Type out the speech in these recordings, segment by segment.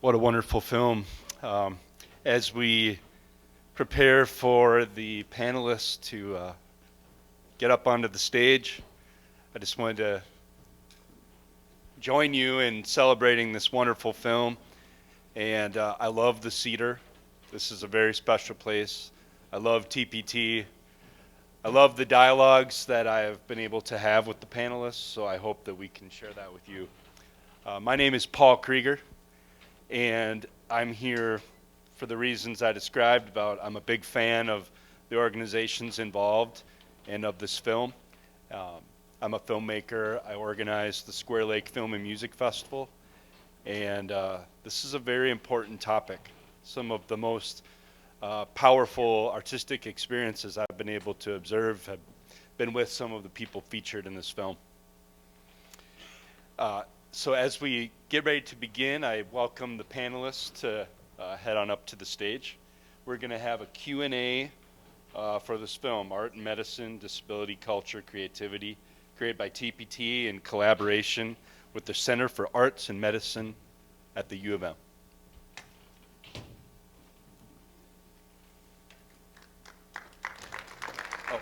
What a wonderful film. As we prepare for the panelists to get up onto the stage, I just wanted to join you in celebrating this wonderful film. And I love the Cedar. This is a very special place. I love TPT. I love the dialogues that I have been able to have with the panelists, so I hope that we can share that with you. My name is Paul Creager, and I'm here for the reasons I described about I'm a big fan of the organizations involved and of this film. I'm a filmmaker. I organize the Square Lake Film and Music Festival, and this is a very important topic. Some of the most powerful artistic experiences I've been able to observe have been with some of the people featured in this film. So as we get ready to begin, I welcome the panelists to head on up to the stage. We're going to have a Q&A for this film, Art and Medicine, Disability, Culture, Creativity, created by TPT in collaboration with the Center for Arts and Medicine at the U of M. Oh,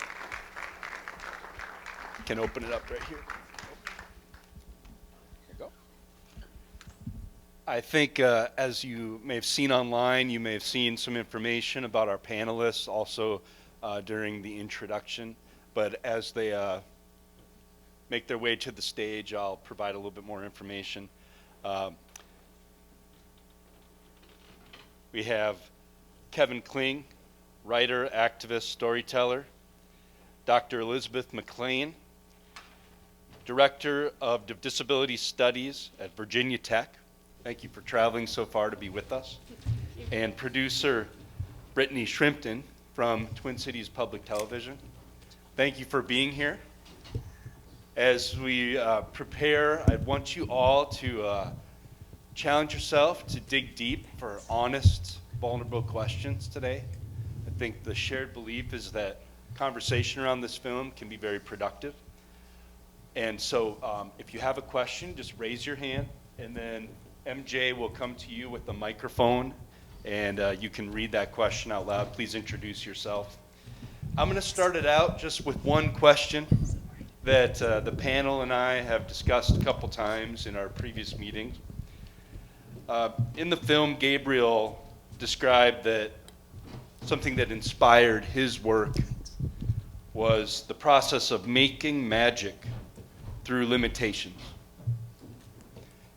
can open it up right here. I think as you may have seen online, you may have seen some information about our panelists also during the introduction. But as they make their way to the stage, I'll provide a little bit more information. We have Kevin Kling, writer, activist, storyteller. Dr. Elizabeth McLain, Director of Disability Studies at Virginia Tech. Thank you for traveling so far to be with us. And producer Brittany Shrimpton from Twin Cities Public Television. Thank you for being here. As we prepare, I want you all to challenge yourself to dig deep for honest, vulnerable questions today. I think the shared belief is that conversation around this film can be very productive. And so if you have a question, just raise your hand, and then MJ will come to you with the microphone, and you can read that question out loud. Please introduce yourself. I'm going to start it out just with one question that the panel and I have discussed a couple times in our previous meetings. In the film, Gabriel described that something that inspired his work was the process of making magic through limitations.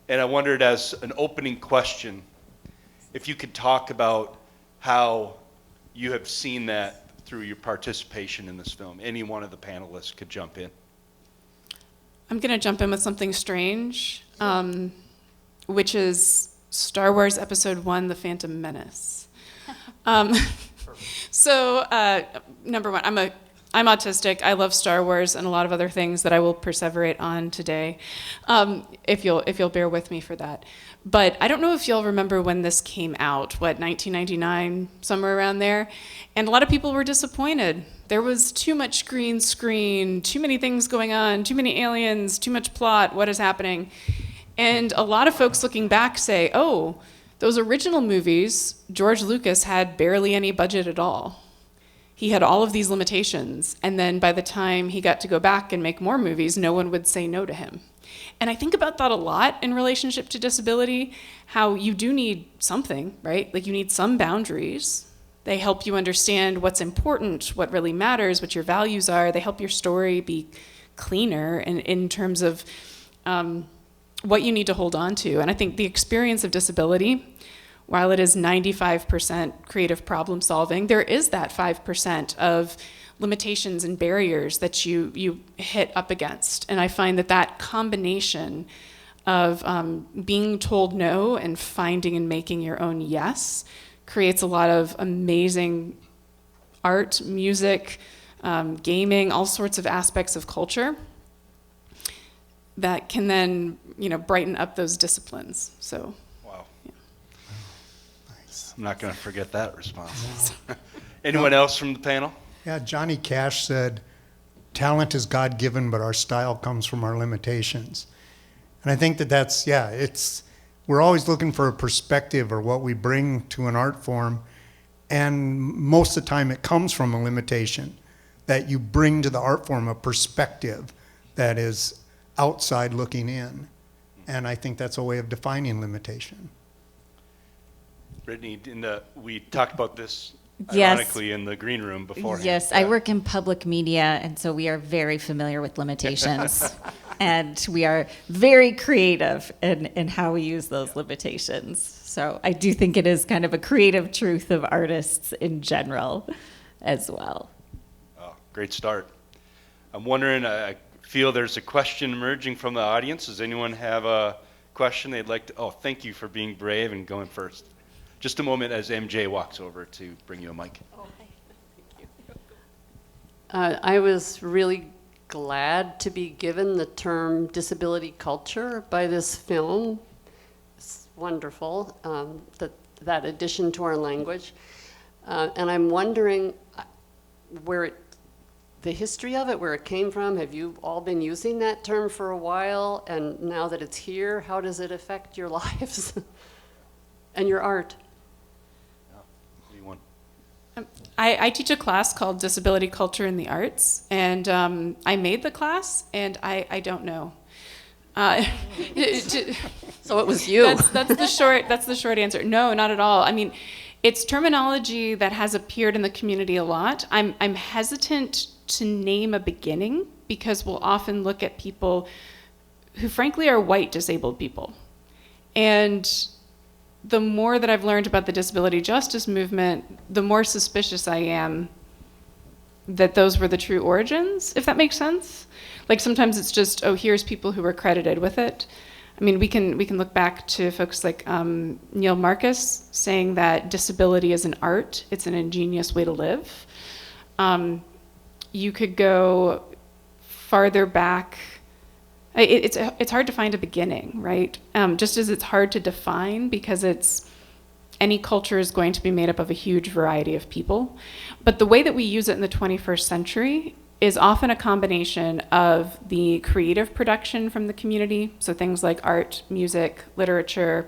And I wondered, as an opening question, if you could talk about how you have seen that through your participation in this film. Any one of the panelists could jump in. I'm going to jump in with something strange, which is Star Wars Episode 1, The Phantom Menace. So, number one, I'm autistic. I love Star Wars and a lot of other things that I will perseverate on today, if you'll bear with me for that. But I don't know if you'll remember when this came out, 1999, somewhere around there, and a lot of people were disappointed. There was too much green screen, too many things going on, too many aliens, too much plot, what is happening? And a lot of folks looking back say, oh, those original movies, George Lucas had barely any budget at all. He had all of these limitations, and then by the time he got to go back and make more movies, no one would say no to him. And I think about that a lot in relationship to disability, how you do need something, right? Like you need some boundaries. They help you understand what's important, what really matters, what your values are. They help your story be cleaner in terms of what you need to hold on to. And I think the experience of disability, while it is 95% creative problem solving, there is that 5% of limitations and barriers that you hit up against. And I find that combination of being told no and finding and making your own yes creates a lot of amazing art, music, gaming, all sorts of aspects of culture that can then, brighten up those disciplines. So. I'm not going to forget that response. Anyone else from the panel? Yeah, Johnny Cash said, talent is God-given, but our style comes from our limitations. And I think that's we're always looking for a perspective or what we bring to an art form. And most of the time it comes from a limitation that you bring to the art form, a perspective that is outside looking in. And I think that's a way of defining limitation. Brittany, we talked about this Yes. ironically in the green room beforehand. Yes, I work in public media, and so we are very familiar with limitations. And we are very creative in how we use those limitations. So I do think it is kind of a creative truth of artists in general as well. Oh, great start. I'm wondering, I feel there's a question emerging from the audience. Does anyone have a question they'd like to? Oh, thank you for being brave and going first. Just a moment as MJ walks over to bring you a mic. Oh, hi. Thank you. I was really glad to be given the term disability culture by this film. It's wonderful, that addition to our language. And I'm wondering the history of it, where it came from. Have you all been using that term for a while? And now that it's here, how does it affect your lives and your art? Anyone? I teach a class called Disability Culture in the Arts, and I made the class, and I don't know. So it was you. That's the short answer. No, not at all. I mean, it's terminology that has appeared in the community a lot. I'm hesitant to name a beginning because we'll often look at people who frankly are white disabled people. And the more that I've learned about the disability justice movement, the more suspicious I am that those were the true origins, if that makes sense. Like sometimes it's just, oh, here's people who were credited with it. I mean, we can look back to folks like Neil Marcus saying that disability is an art, it's an ingenious way to live. You could go farther back. It's hard to find a beginning, right? Just as it's hard to define because any culture is going to be made up of a huge variety of people. But the way that we use it in the 21st century is often a combination of the creative production from the community, so things like art, music, literature,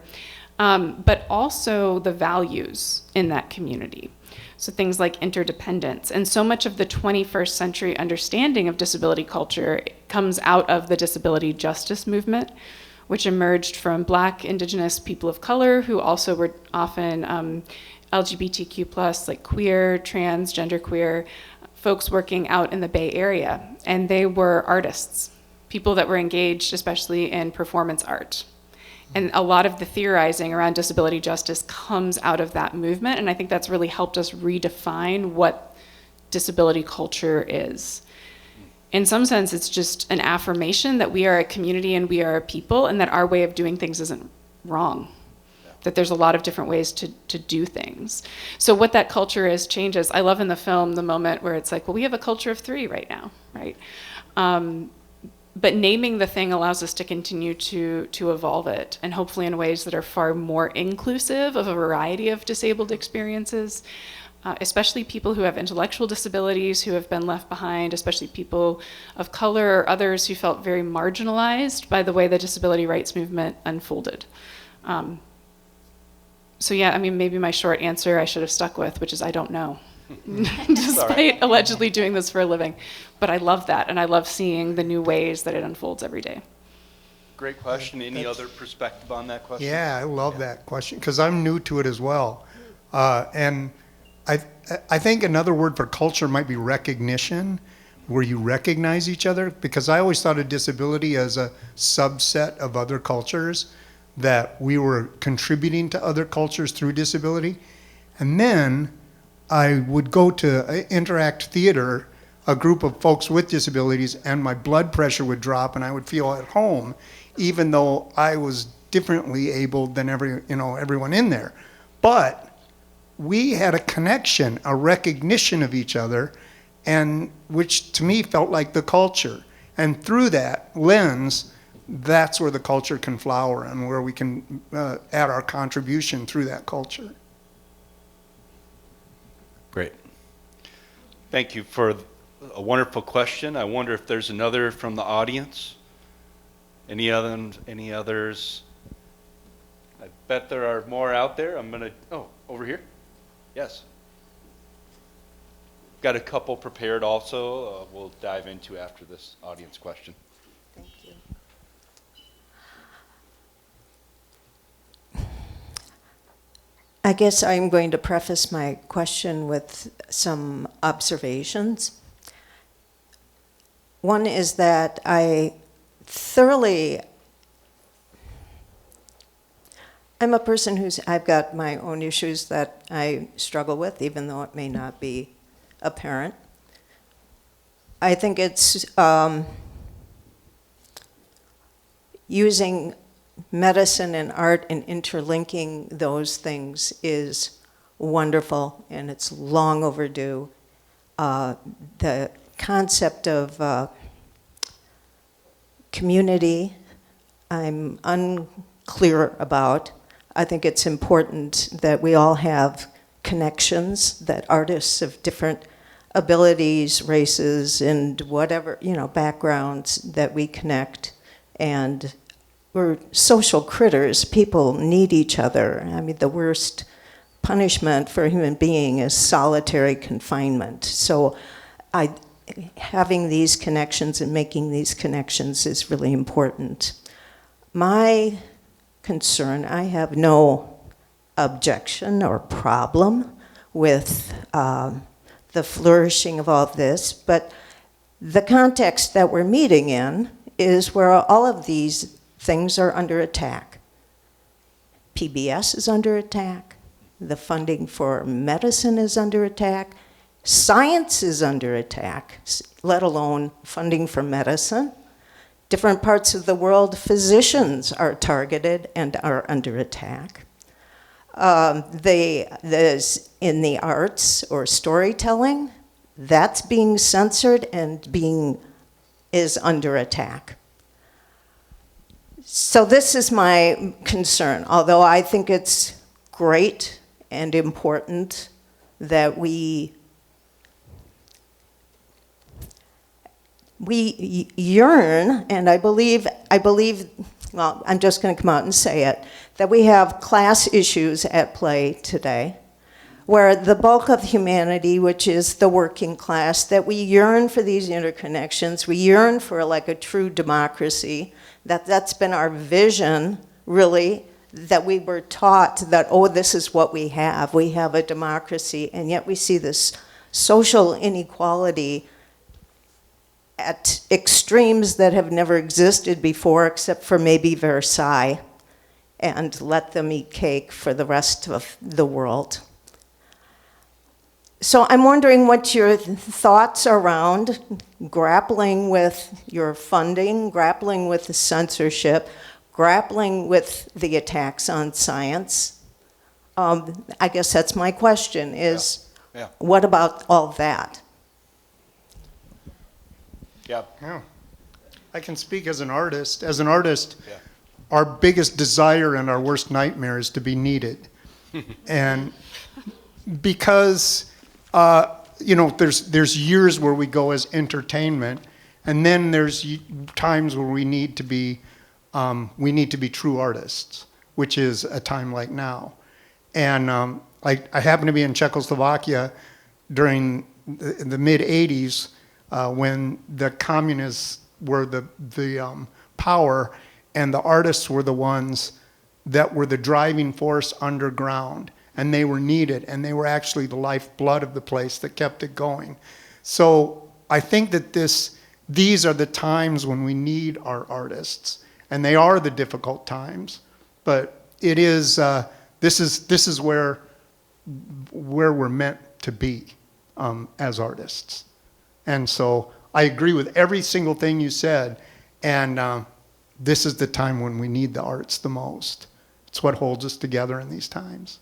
but also the values in that community. So things like interdependence. And so much of the 21st century understanding of disability culture comes out of the disability justice movement, which emerged from Black, Indigenous, people of color, who also were often LGBTQ+, like queer, trans, genderqueer, folks working out in the Bay Area. And they were artists, people that were engaged especially in performance art. And a lot of the theorizing around disability justice comes out of that movement, and I think that's really helped us redefine what disability culture is. In some sense, it's just an affirmation that we are a community and we are a people, and that our way of doing things isn't wrong, that there's a lot of different ways to do things. So what that culture is changes. I love in the film the moment where it's like, well, we have a culture of 3 right now, right? But naming the thing allows us to continue to evolve it, and hopefully in ways that are far more inclusive of a variety of disabled experiences, especially people who have intellectual disabilities who have been left behind, especially people of color or others who felt very marginalized by the way the disability rights movement unfolded. So yeah, I mean, maybe my short answer I should have stuck with, which is I don't know. Despite allegedly doing this for a living. But I love that, and I love seeing the new ways that it unfolds every day. Great question. Any other perspective on that question? Yeah, I love that question because I'm new to it as well. And I think another word for culture might be recognition, where you recognize each other, because I always thought of disability as a subset of other cultures, that we were contributing to other cultures through disability. And then I would go to Interact Theater, a group of folks with disabilities, and my blood pressure would drop and I would feel at home, even though I was differently abled than everyone in there. But we had a connection, a recognition of each other, and which to me felt like the culture. And through that lens, that's where the culture can flower and where we can add our contribution through that culture. Great. Thank you for a wonderful question. I wonder if there's another from the audience. Any others? Bet there are more out there. I'm gonna, oh, over here? Yes. Got a couple prepared also, we'll dive into after this audience question. Thank you. I guess I'm going to preface my question with some observations. One is that I'm a person I've got my own issues that I struggle with, even though it may not be apparent. I think it's using medicine and art and interlinking those things is wonderful, and it's long overdue. The concept of community, I'm unclear about. I think it's important that we all have connections, that artists of different abilities, races, and whatever, backgrounds, that we connect. And we're social critters. People need each other. I mean, the worst punishment for a human being is solitary confinement. So having these connections and making these connections is really important. My concern, I have no objection or problem with the flourishing of all of this, but the context that we're meeting in is where all of these things are under attack. PBS is under attack. The funding for medicine is under attack. Science is under attack, let alone funding for medicine. Different parts of the world, physicians are targeted and are under attack. There's in the arts or storytelling, that's being censored and is under attack. So this is my concern, although I think it's great and important that we yearn, and I believe, well, I'm just going to come out and say it, that we have class issues at play today, where the bulk of humanity, which is the working class, that we yearn for these interconnections, we yearn for like a true democracy, that's been our vision, really, that we were taught that, oh, this is what we have a democracy, and yet we see this social inequality at extremes that have never existed before, except for maybe Versailles, and let them eat cake for the rest of the world. So I'm wondering what your thoughts around grappling with your funding, grappling with the censorship, grappling with the attacks on science. I guess that's my question is, what about all that? Yeah. Yeah. I can speak as an artist. As an artist, our biggest desire and our worst nightmare is to be needed. And because, there's years where we go as entertainment, and then there's times where we need to be true artists, which is a time like now. And I happened to be in Czechoslovakia during the mid-'80s, when the communists were the power, and the artists were the ones that were the driving force underground, and they were needed, and they were actually the lifeblood of the place that kept it going. So I think that these are the times when we need our artists, and they are the difficult times, but it is this is where we're meant to be as artists. And so I agree with every single thing you said, and this is the time when we need the arts the most. It's what holds us together in these times.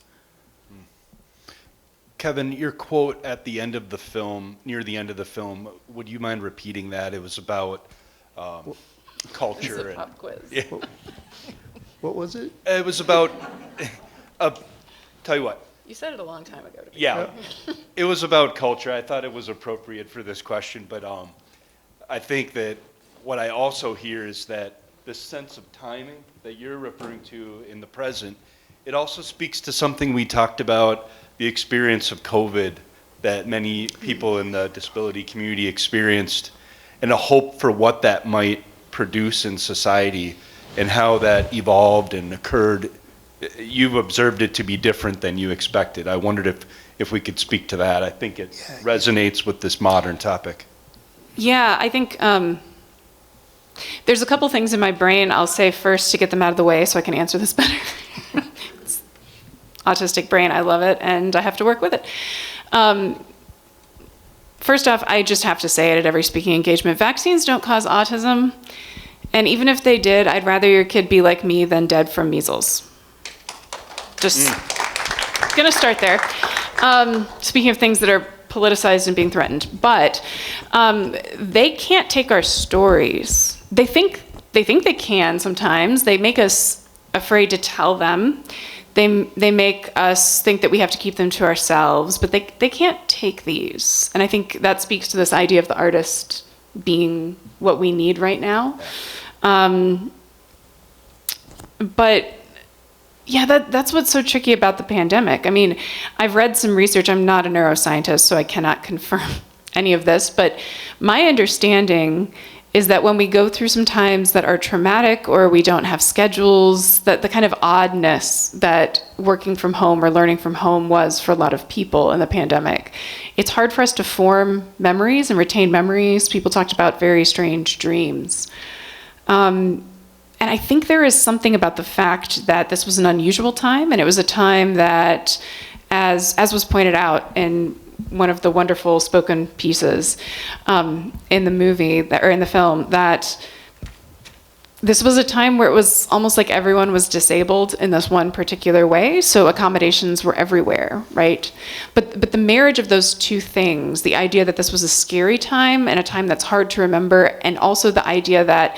Kevin, your quote at the end of the film, near the end of the film, would you mind repeating that? It was about culture. It's a pop quiz. Yeah. What was it? It was about, tell you what. You said it a long time ago to me. Yeah, it was about culture. I thought it was appropriate for this question, but I think that what I also hear is that this sense of timing that you're referring to in the present It also speaks to something we talked about, the experience of COVID that many people in the disability community experienced, and a hope for what that might produce in society and how that evolved and occurred. You've observed it to be different than you expected. I wondered if we could speak to that. I think it resonates with this modern topic. Yeah, I think there's a couple things in my brain I'll say first to get them out of the way so I can answer this better. It's autistic brain, I love it, and I have to work with it. First off, I just have to say it at every speaking engagement. Vaccines don't cause autism, and even if they did, I'd rather your kid be like me than dead from measles. Just gonna start there. Speaking of things that are politicized and being threatened, but they can't take our stories. They think they can sometimes. They make us afraid to tell them. They make us think that we have to keep them to ourselves, but they can't take these. And I think that speaks to this idea of the artist being what we need right now. But yeah, that's what's so tricky about the pandemic. I mean, I've read some research. I'm not a neuroscientist, so I cannot confirm any of this, but my understanding is that when we go through some times that are traumatic or we don't have schedules, that the kind of oddness that working from home or learning from home was for a lot of people in the pandemic, it's hard for us to form memories and retain memories. People talked about very strange dreams. And I think there is something about the fact that this was an unusual time, and it was a time that, as was pointed out in one of the wonderful spoken pieces in the movie, or in the film, that this was a time where it was almost like everyone was disabled in this one particular way, so accommodations were everywhere, right? But the marriage of those two things, the idea that this was a scary time and a time that's hard to remember, and also the idea that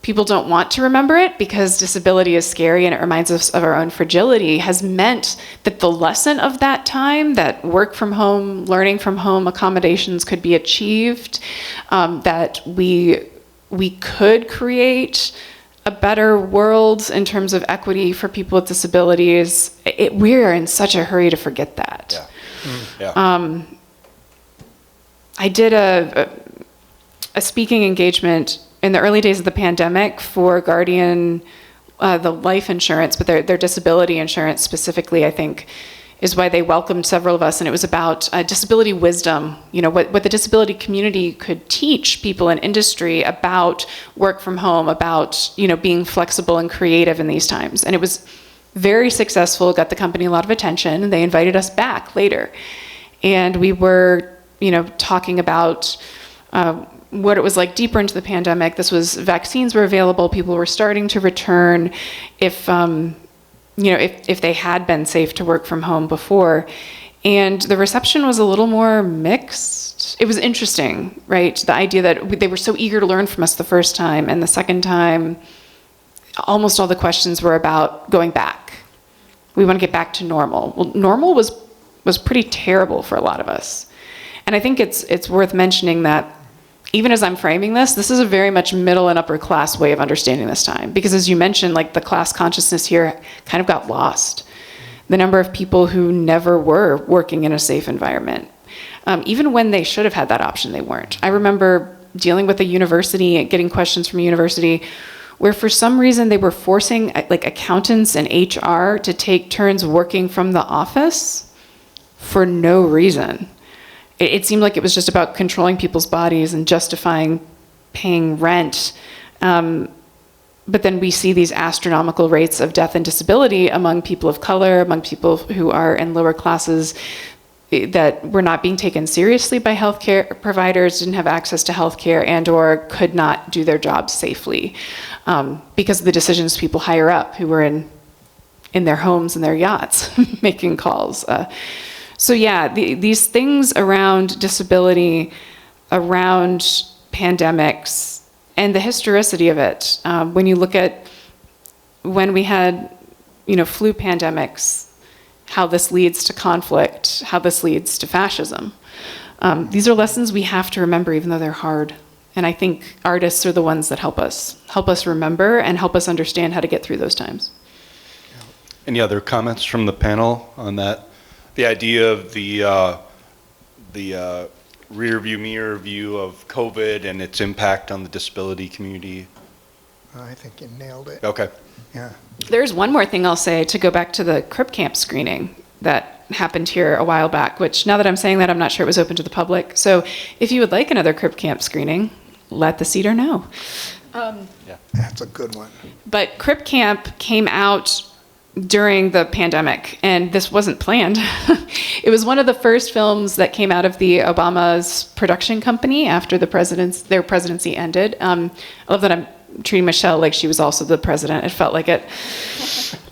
people don't want to remember it because disability is scary and it reminds us of our own fragility, has meant that the lesson of that time, that work from home, learning from home accommodations could be achieved, that we could create a better world in terms of equity for people with disabilities. We're in such a hurry to forget that. Yeah. Yeah. I did a speaking engagement in the early days of the pandemic for Guardian, the life insurance, but their disability insurance specifically, I think, is why they welcomed several of us. And it was about disability wisdom, what the disability community could teach people in industry about work from home, about, being flexible and creative in these times. And it was very successful, got the company a lot of attention, and they invited us back later. And we were, talking about what it was like deeper into the pandemic. This was, vaccines were available, people were starting to return, if they had been safe to work from home before. And the reception was a little more mixed. It was interesting, right? The idea that they were so eager to learn from us the first time, and the second time, almost all the questions were about going back. We want to get back to normal. Well, normal was pretty terrible for a lot of us. And I think it's worth mentioning that even as I'm framing this is a very much middle and upper class way of understanding this time. Because as you mentioned, like, the class consciousness here kind of got lost. The number of people who never were working in a safe environment. Even when they should have had that option, they weren't. I remember dealing with a university and getting questions from a university where for some reason they were forcing accountants and HR to take turns working from the office for no reason. It seemed like it was just about controlling people's bodies and justifying paying rent. But then we see these astronomical rates of death and disability among people of color, among people who are in lower classes, that were not being taken seriously by healthcare providers, didn't have access to healthcare, and or could not do their jobs safely because of the decisions people higher up who were in their homes and their yachts making calls. So yeah, these things around disability, around pandemics, and the historicity of it. When you look at when we had, flu pandemics, how this leads to conflict, how this leads to fascism. These are lessons we have to remember, even though they're hard. And I think artists are the ones that help us remember and help us understand how to get through those times. Any other comments from the panel on that? The idea of the rear view mirror view of COVID and its impact on the disability community. I think you nailed it. Okay. Yeah. There's one more thing I'll say to go back to the Crip Camp screening that happened here a while back, which now that I'm saying that, I'm not sure it was open to the public. So if you would like another Crip Camp screening, let the Cedar know. That's a good one. But Crip Camp came out during the pandemic, and this wasn't planned. It was one of the first films that came out of the Obama's production company after their presidency ended. I love that I'm treating Michelle like she was also the president. It felt like it.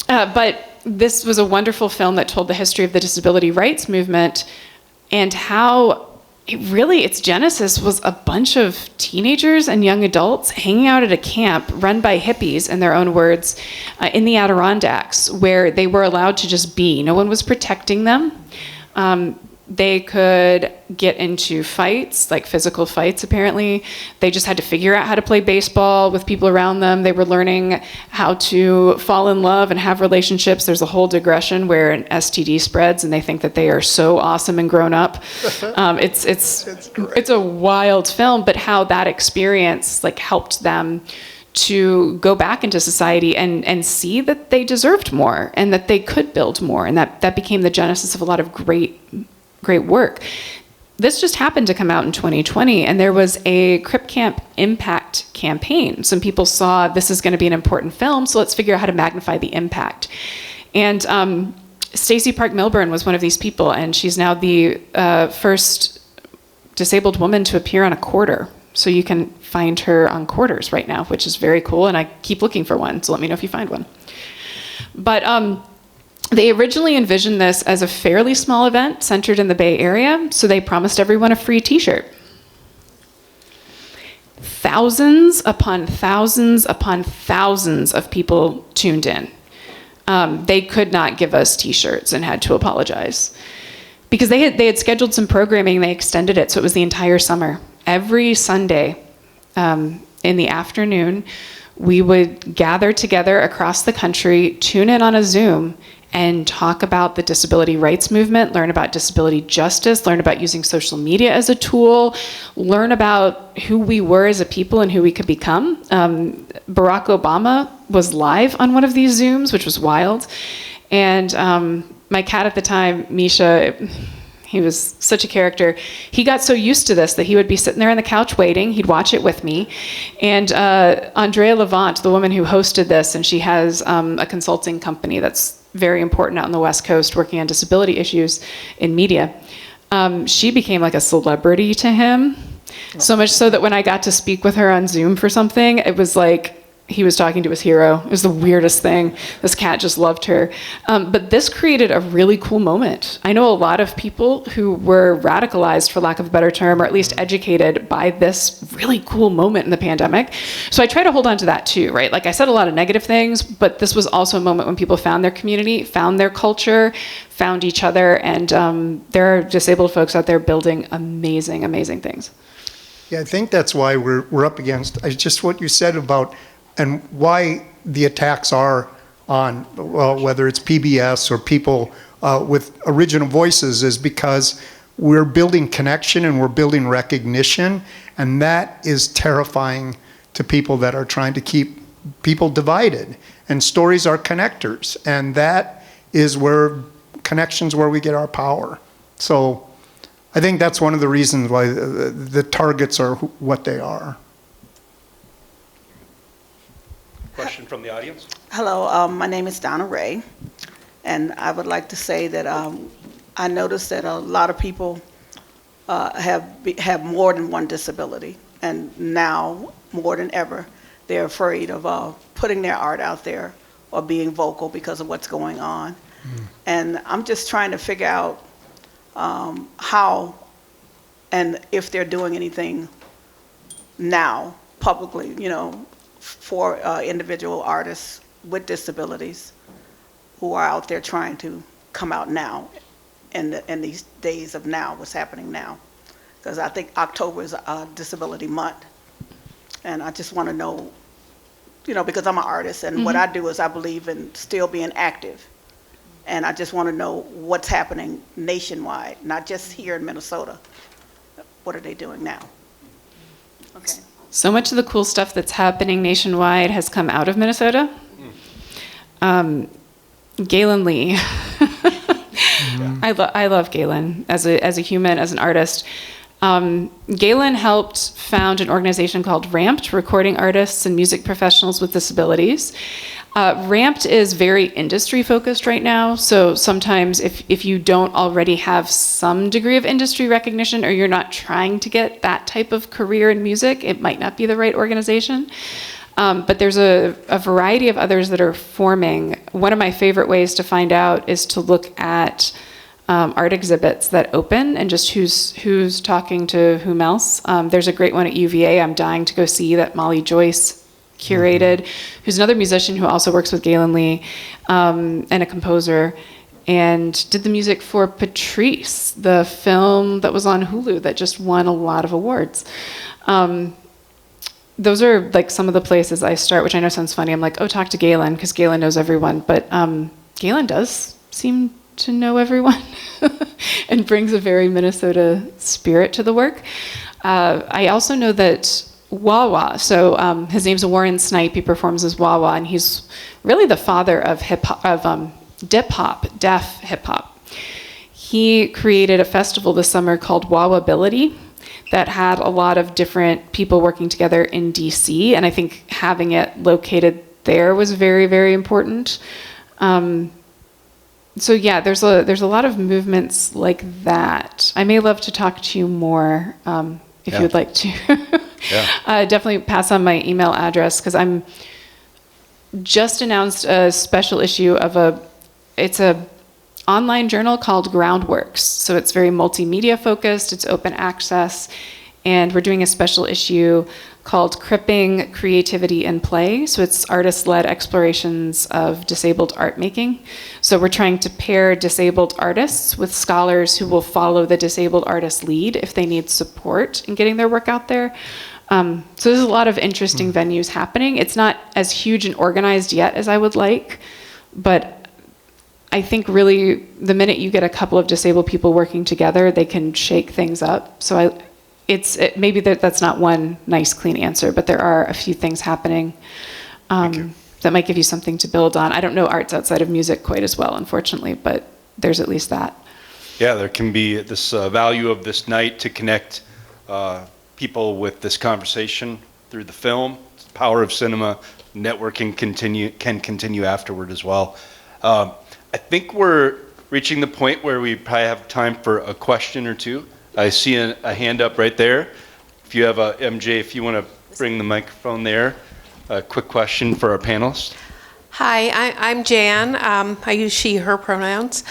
But this was a wonderful film that told the history of the disability rights movement and how its genesis was a bunch of teenagers and young adults hanging out at a camp run by hippies, in their own words, in the Adirondacks, where they were allowed to just be. No one was protecting them. They could get into fights, like physical fights, apparently. They just had to figure out how to play baseball with people around them. They were learning how to fall in love and have relationships. There's a whole digression where an STD spreads and they think that they are so awesome and grown up. It's a wild film, but how that experience helped them to go back into society and see that they deserved more and that they could build more. And that became the genesis of a lot of great work. This just happened to come out in 2020, and there was a Crip Camp Impact campaign. Some people saw this is going to be an important film, so let's figure out how to magnify the impact. And Stacey Park Milburn was one of these people, and she's now the first disabled woman to appear on a quarter. So you can find her on quarters right now, which is very cool, and I keep looking for one, so let me know if you find one. But they originally envisioned this as a fairly small event centered in the Bay Area, so they promised everyone a free t-shirt. Thousands upon thousands upon thousands of people tuned in. They could not give us t-shirts and had to apologize. Because they had scheduled some programming, they extended it, so it was the entire summer. Every Sunday in the afternoon, we would gather together across the country, tune in on a Zoom, and talk about the disability rights movement, learn about disability justice, learn about using social media as a tool, learn about who we were as a people and who we could become. Barack Obama was live on one of these Zooms, which was wild. And my cat at the time, Misha, he was such a character. He got so used to this that he would be sitting there on the couch waiting. He'd watch it with me. And Andrea Levant, the woman who hosted this, and she has a consulting company that's very important out on the West Coast working on disability issues in media. She became like a celebrity to him. So much so that when I got to speak with her on Zoom for something, it was like he was talking to his hero. It was the weirdest thing. This cat just loved her. But this created a really cool moment. I know a lot of people who were radicalized, for lack of a better term, or at least educated by this really cool moment in the pandemic. So I try to hold on to that too, right? Like I said a lot of negative things, but this was also a moment when people found their community, found their culture, found each other, and there are disabled folks out there building amazing, amazing things. Yeah, I think that's why we're up against just what you said about and why the attacks are on, well, whether it's PBS or people with original voices, is because we're building connection and we're building recognition, and that is terrifying to people that are trying to keep people divided. And stories are connectors, and that is where connections, where we get our power. So I think that's one of the reasons why the targets are what they are. Question from the audience? Hello, my name is Donna Ray, and I would like to say that I noticed that a lot of people have more than one disability, and now more than ever, they're afraid of putting their art out there or being vocal because of what's going on. And I'm just trying to figure out how and if they're doing anything now publicly, for individual artists with disabilities who are out there trying to come out now in these days of now, what's happening now. Because I think October is Disability Month. And I just want to know, because I'm an artist, and what I do is I believe in still being active And I just want to know what's happening nationwide, not just here in Minnesota. What are they doing now? Okay. So much of the cool stuff that's happening nationwide has come out of Minnesota. Galen Lee. I love Galen as a human, as an artist. Galen helped found an organization called RAMPed, Recording Artists and Music Professionals with Disabilities. RAMPed is very industry focused right now, so sometimes if you don't already have some degree of industry recognition or you're not trying to get that type of career in music, it might not be the right organization. But there's a variety of others that are forming. One of my favorite ways to find out is to look at art exhibits that open and just who's talking to whom else. There's a great one at UVA I'm dying to go see that Molly Joyce curated, who's another musician who also works with Galen Lee, and a composer, and did the music for Patrice, the film that was on Hulu that just won a lot of awards. Those are like some of the places I start, which I know sounds funny. I'm like, oh, talk to Galen, because Galen knows everyone. But Galen does seem to know everyone and brings a very Minnesota spirit to the work. I also know that Wawa, so his name's Warren Snipe, he performs as Wawa, and he's really the father of deaf hip hop. He created a festival this summer called Wawability that had a lot of different people working together in DC, and I think having it located there was very, very important. So yeah, there's a lot of movements like that. I may love to talk to you more if you would like to. Definitely pass on my email address, because I'm just announced a special issue of it's a online journal called Groundworks. So it's very multimedia focused, it's open access, and we're doing a special issue called Cripping Creativity and Play. So it's artist-led explorations of disabled art making. So we're trying to pair disabled artists with scholars who will follow the disabled artist lead if they need support in getting their work out there. So there's a lot of interesting venues happening. It's not as huge and organized yet as I would like, but I think really the minute you get a couple of disabled people working together, they can shake things up. So maybe that's not one nice, clean answer, but there are a few things happening that might give you something to build on. I don't know arts outside of music quite as well, unfortunately, but there's at least that. Yeah, there can be this value of this night to connect people with this conversation through the film. It's the power of cinema. Networking can continue afterward as well. I think we're reaching the point where we probably have time for a question or two. I see a hand up right there. If you have MJ, if you want to bring the microphone there, a quick question for our panelists. Hi, I'm Jan. I use she, her pronouns.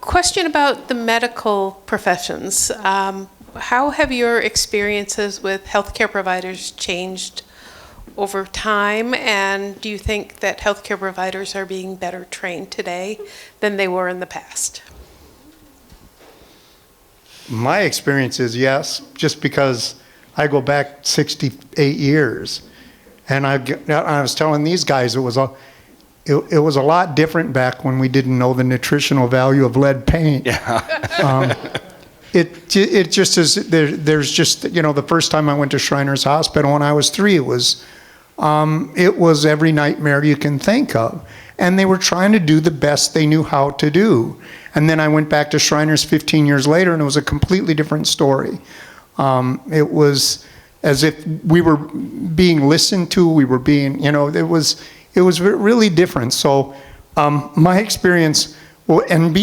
Question about the medical professions. How have your experiences with healthcare providers changed over time, and do you think that healthcare providers are being better trained today than they were in the past? My experience is yes, just because I go back 68 years, and I was telling these guys it was a lot different back when we didn't know the nutritional value of lead paint. Yeah. It just is. There's just, the first time I went to Shriners Hospital when I was 3, it was every nightmare you can think of. And they were trying to do the best they knew how to do. And then I went back to Shriners 15 years later, and it was a completely different story. It was as if we were being listened to, we were being, it was really different. So my experience, and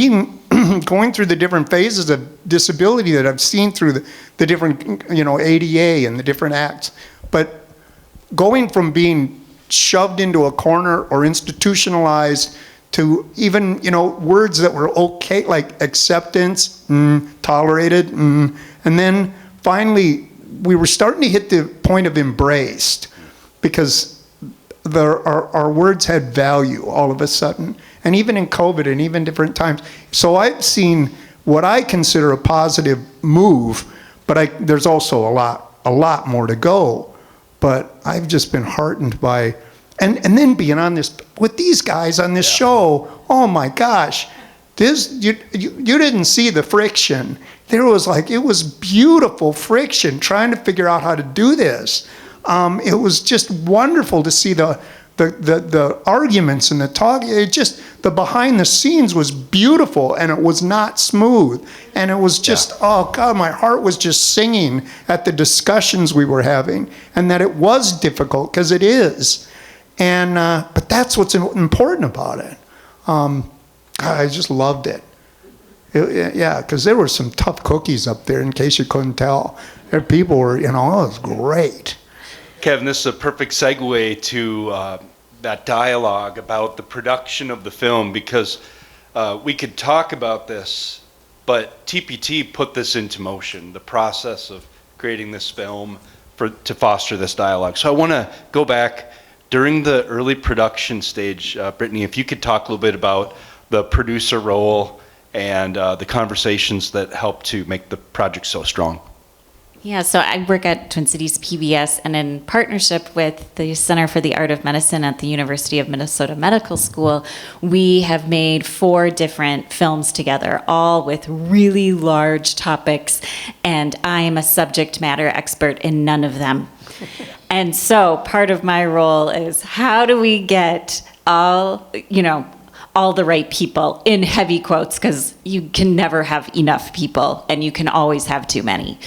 going through the different phases of disability that I've seen through the different, ADA and the different acts, but going from being shoved into a corner or institutionalized to even, words that were okay, like acceptance, tolerated, and then finally we were starting to hit the point of embraced, because our words had value all of a sudden, and even in COVID and even different times. So I've seen what I consider a positive move, but there's also a lot more to go. But I've just been heartened by And then being on this, with these guys on this show, oh my gosh, you didn't see the friction. There was like, it was beautiful friction trying to figure out how to do this. It was just wonderful to see the arguments and the talk. It just, the behind the scenes was beautiful, and it was not smooth. And it was just, oh God, my heart was just singing at the discussions we were having, and that it was difficult, because it is. And, but that's what's important about it. I just loved it. Yeah, because there were some tough cookies up there, in case you couldn't tell. There people were, it was great. Kevin, this is a perfect segue to that dialogue about the production of the film, because we could talk about this, but TPT put this into motion, the process of creating this film to foster this dialogue. So I want to go back during the early production stage, Brittany, if you could talk a little bit about the producer role and the conversations that helped to make the project so strong. Yeah, so I work at Twin Cities PBS, and in partnership with the Center for the Art of Medicine at the University of Minnesota Medical School, we have made 4 different films together, all with really large topics, and I am a subject matter expert in none of them. And so part of my role is, how do we get all the right people, in heavy quotes, because you can never have enough people, and you can always have too many,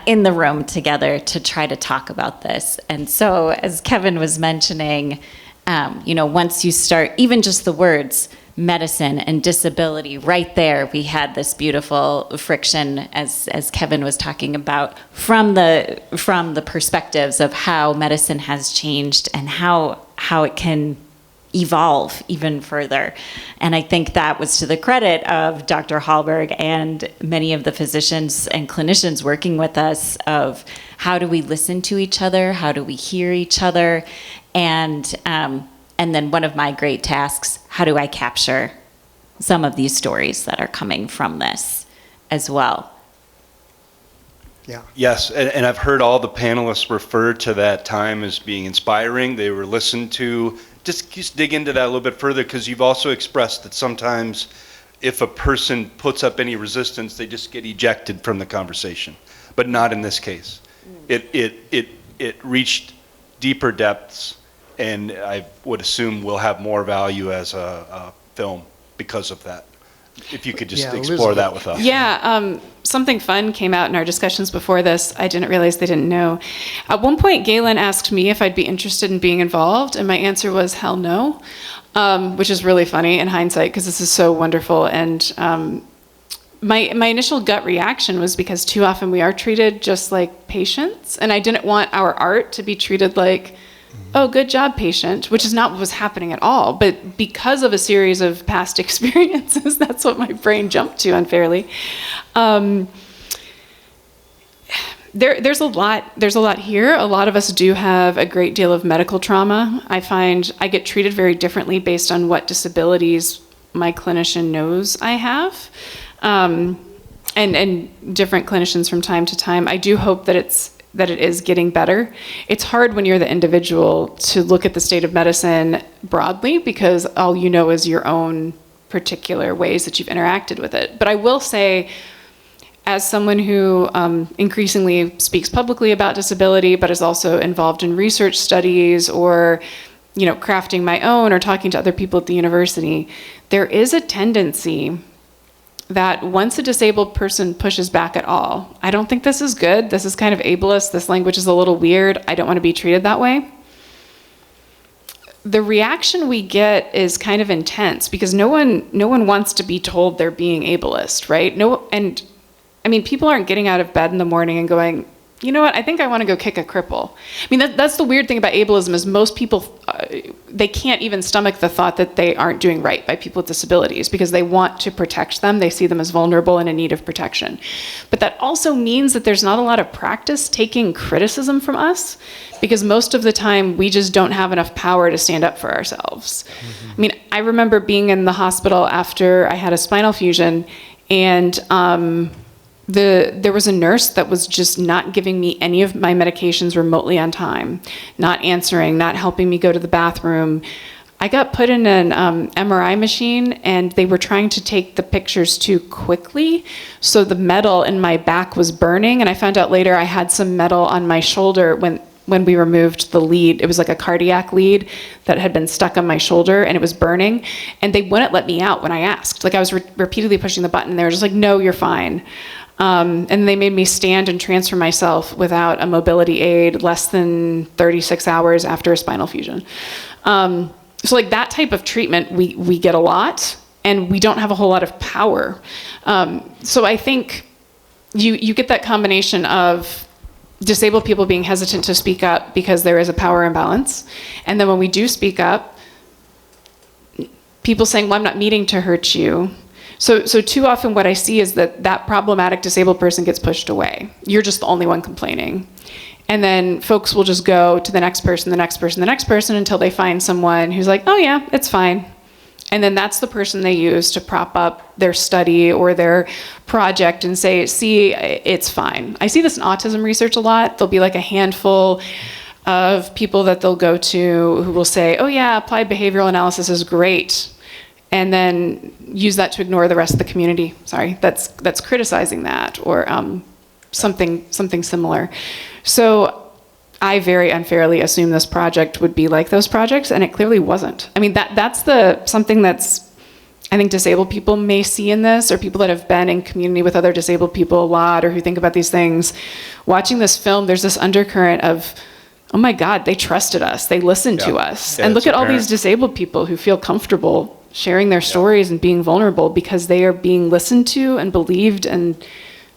in the room together to try to talk about this. And so, as Kevin was mentioning, once you start, even just the words medicine and disability, right there, we had this beautiful friction, as Kevin was talking about, from the perspectives of how medicine has changed and how it can evolve even further. And I think that was to the credit of Dr. Hallberg and many of the physicians and clinicians working with us, of how do we listen to each other, how do we hear each other, and then one of my great tasks, how do I capture some of these stories that are coming from this as well. Yeah. Yes, and I've heard all the panelists refer to that time as being inspiring. They were listened to. Just dig into that a little bit further, because you've also expressed that sometimes if a person puts up any resistance, they just get ejected from the conversation, but not in this case. It reached deeper depths, and I would assume will have more value as a film because of that. If you could just explore that with us. Yeah, something fun came out in our discussions before this. I didn't realize they didn't know. At one point, Galen asked me if I'd be interested in being involved, and my answer was hell no, which is really funny in hindsight, because this is so wonderful. And my initial gut reaction was because too often we are treated just like patients, and I didn't want our art to be treated like, oh, good job, patient, which is not what was happening at all. But because of a series of past experiences, that's what my brain jumped to unfairly. There's a lot here. A lot of us do have a great deal of medical trauma. I find I get treated very differently based on what disabilities my clinician knows I have, and different clinicians from time to time. I do hope that it is getting better. It's hard when you're the individual to look at the state of medicine broadly, because all you know is your own particular ways that you've interacted with it. But I will say, as someone who increasingly speaks publicly about disability, but is also involved in research studies, or crafting my own, or talking to other people at the university, there is a tendency that once a disabled person pushes back at all, I don't think this is good, this is kind of ableist, this language is a little weird, I don't want to be treated that way. The reaction we get is kind of intense, because no one wants to be told they're being ableist, right? And I mean, people aren't getting out of bed in the morning and going, you know what, I think I want to go kick a cripple. I mean, that's the weird thing about ableism, is most people, they can't even stomach the thought that they aren't doing right by people with disabilities, because they want to protect them. They see them as vulnerable and in need of protection. But that also means that there's not a lot of practice taking criticism from us, because most of the time we just don't have enough power to stand up for ourselves. Mm-hmm. I mean, I remember being in the hospital after I had a spinal fusion, and there was a nurse that was just not giving me any of my medications remotely on time, not answering, not helping me go to the bathroom. I got put in an MRI machine, and they were trying to take the pictures too quickly, so the metal in my back was burning, and I found out later I had some metal on my shoulder when we removed the lead. It was like a cardiac lead that had been stuck on my shoulder, and it was burning, and they wouldn't let me out when I asked. Like, I was repeatedly pushing the button, and they were just like, no, you're fine. And they made me stand and transfer myself without a mobility aid less than 36 hours after a spinal fusion. So like that type of treatment, we get a lot, and we don't have a whole lot of power. So I think you get that combination of disabled people being hesitant to speak up because there is a power imbalance. And then when we do speak up, people saying, well, I'm not meaning to hurt you. So too often what I see is that problematic disabled person gets pushed away. You're just the only one complaining. And then folks will just go to the next person, the next person, the next person until they find someone who's like, oh yeah, it's fine. And then that's the person they use to prop up their study or their project and say, see, it's fine. I see this in autism research a lot. There'll be like a handful of people that they'll go to who will say, oh yeah, applied behavioral analysis is great. And then use that to ignore the rest of the community. Sorry, that's criticizing that, or something similar. So I very unfairly assumed this project would be like those projects, and it clearly wasn't. I mean, that's something that's, I think disabled people may see in this, or people that have been in community with other disabled people a lot, or who think about these things. Watching this film, there's this undercurrent of, oh my God, they trusted us, they listened to us. And look at all these disabled people who feel comfortable sharing their stories and being vulnerable because they are being listened to and believed and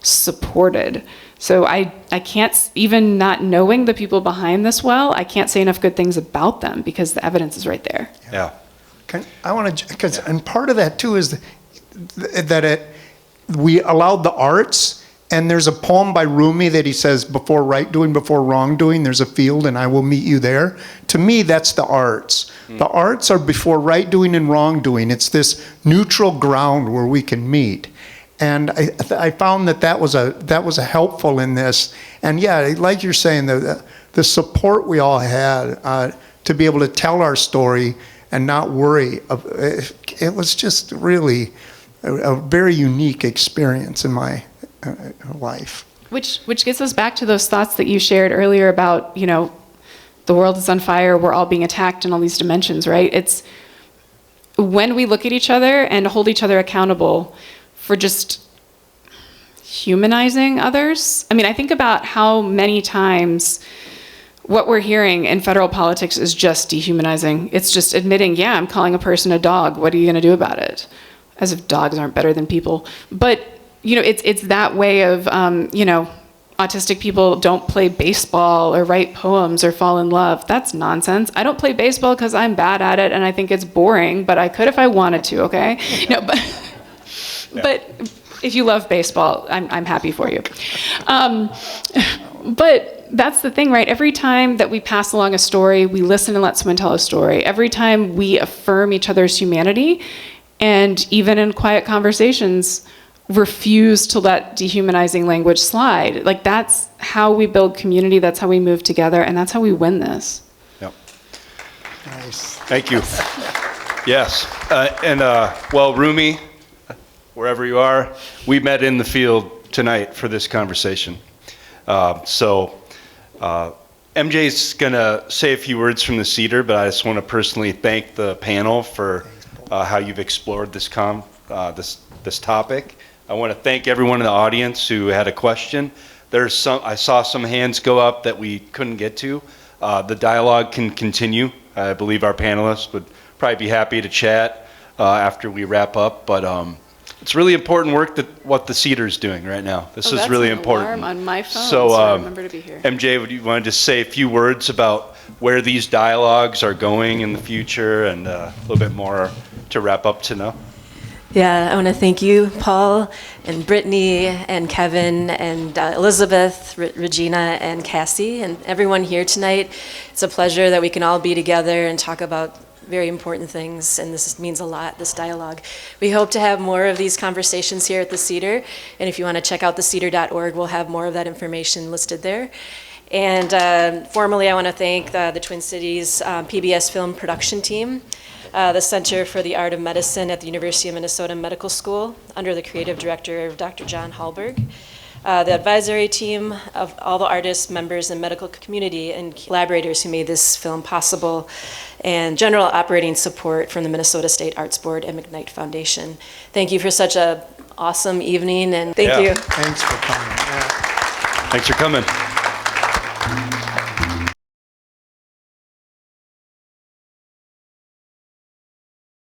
supported. So I can't, even not knowing the people behind this well, I can't say enough good things about them because the evidence is right there. Yeah. I want to, because, and part of that too is that we allowed the arts, and there's a poem by Rumi that he says, before right doing, before wrongdoing, there's a field and I will meet you there. To me, that's the arts. The arts are before right doing and wrongdoing. It's this neutral ground where we can meet. And I found that was a helpful in this. And yeah, like you're saying, the support we all had to be able to tell our story and not worry. It was just really a very unique experience in my life. Which gets us back to those thoughts that you shared earlier about, the world is on fire, we're all being attacked in all these dimensions, right? It's when we look at each other and hold each other accountable for just humanizing others. I mean, I think about how many times what we're hearing in federal politics is just dehumanizing. It's just admitting, yeah, I'm calling a person a dog. What are you going to do about it? As if dogs aren't better than people. But, it's that way of, autistic people don't play baseball or write poems or fall in love. That's nonsense. I don't play baseball because I'm bad at it and I think it's boring, but I could if I wanted to, okay? But if you love baseball, I'm happy for you. But that's the thing, right? Every time that we pass along a story, we listen and let someone tell a story. Every time we affirm each other's humanity, and even in quiet conversations, refuse to let dehumanizing language slide. Like, that's how we build community, that's how we move together, and that's how we win this. Yep. Nice. Thank you. Yes. Well, Rumi, wherever you are, we met in the field tonight for this conversation. MJ's going to say a few words from the Cedar, but I just want to personally thank the panel for how you've explored this topic. I want to thank everyone in the audience who had a question. I saw some hands go up that we couldn't get to. The dialogue can continue. I believe our panelists would probably be happy to chat after we wrap up, but it's really important work what the Cedar's doing right now. This is really important. That's an alarm on my phone, so I remember to be here. MJ, would you want to just say a few words about where these dialogues are going in the future, and a little bit more to wrap up to know? Yeah, I want to thank you, Paul, and Brittany, and Kevin, and Elizabeth, Regina, and Cassie, and everyone here tonight. It's a pleasure that we can all be together and talk about very important things, and this means a lot, this dialogue. We hope to have more of these conversations here at the Cedar, and if you want to check out thecedar.org, we'll have more of that information listed there. And formally, I want to thank the Twin Cities PBS film production team, the Center for the Art of Medicine at the University of Minnesota Medical School, under the creative director, Dr. John Hallberg, the advisory team of all the artists, members, and medical community and collaborators who made this film possible, and general operating support from the Minnesota State Arts Board and McKnight Foundation. Thank you for such an awesome evening, and thank you. Thanks for coming. Yeah. Thanks for coming.